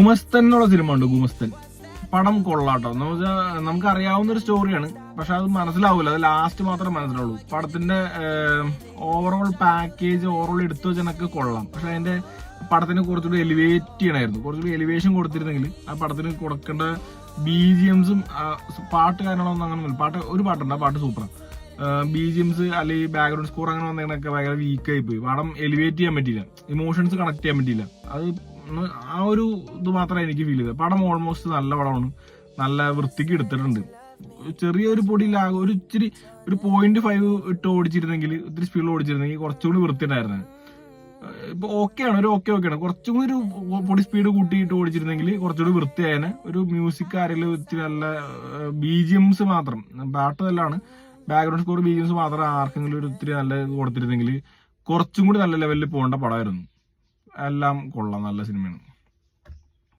ഗുമസ്തൻ എന്നുള്ള സിനിമ ഉണ്ട്. ഗുമസ്തൻ പടം കൊള്ളാട്ടോ. നമുക്ക് അറിയാവുന്ന ഒരു സ്റ്റോറിയാണ്, പക്ഷെ അത് മനസ്സിലാവൂല. അത് ലാസ്റ്റ് മാത്രമേ മനസ്സിലാവുള്ളൂ. പടത്തിന്റെ ഓവറോൾ പാക്കേജ് ഓവറോൾ എടുത്തു വെച്ചെനക്ക് കൊള്ളാം. പക്ഷെ അതിന്റെ പടത്തിന് കുറച്ചുകൂടി എലിവേറ്റ് ചെയ്യണമായിരുന്നു. കുറച്ചുകൂടി എലിവേഷൻ കൊടുത്തിരുന്നെങ്കിൽ ആ പടത്തിന് കൊടുക്കേണ്ട BGMസും പാട്ട് കാര്യങ്ങളൊന്നും അങ്ങനെ പാട്ട് ഒരു പാട്ടുണ്ട്, ആ പാട്ട് സൂപ്പറാണ്. BGMസ് അല്ലെങ്കിൽ ബാക്ക്ഗ്രൗണ്ട് സ്കോർ അങ്ങനെ വന്നതിനൊക്കെ ഭയങ്കര വീക്കായി പോയി. പടം എലിവേറ്റ് ചെയ്യാൻ പറ്റിയില്ല, ഇമോഷൻസ് കണക്ട് ചെയ്യാൻ പറ്റിയില്ല. അത് ആ ഒരു ഇത് മാത്രമേ എനിക്ക് ഫീൽ ചെയ്തത്. പടം ഓൾമോസ്റ്റ് നല്ല പടമാണ്, നല്ല വൃത്തിക്ക് എടുത്തിട്ടുണ്ട്. ചെറിയൊരു പൊടിയിലാകെ ഒരു ഇച്ചിരി ഒരു 0.5 ഇട്ട് ഓടിച്ചിരുന്നെങ്കിൽ, ഇത്തിരി സ്പീഡിൽ ഓടിച്ചിരുന്നെങ്കിൽ കുറച്ചുകൂടി വൃത്തിയുണ്ടായിരുന്നു. ഇപ്പൊ ഓക്കെയാണ്, ഒരു ഓക്കെയാണ്. കുറച്ചും കൂടി ഒരു പൊടി സ്പീഡ് കൂട്ടിയിട്ട് ഓടിച്ചിരുന്നെങ്കിൽ കുറച്ചുകൂടി വൃത്തിയായതിന്. ഒരു മ്യൂസിക് ആരെങ്കിലും ഇത്തിരി നല്ല BGMs മാത്രം, പാട്ട് നല്ലതാണ്, ബാക്ക്ഗ്രൗണ്ട് സ്കോർ BGMs മാത്രം ആർക്കെങ്കിലും ഒരു ഇത്തിരി നല്ല കൊടുത്തിരുന്നെങ്കിൽ കുറച്ചും കൂടി നല്ല ലെവലിൽ പോകേണ്ട പടമായിരുന്നു. എല്ലാം കൊള്ളാം, നല്ല സിനിമയാണ്.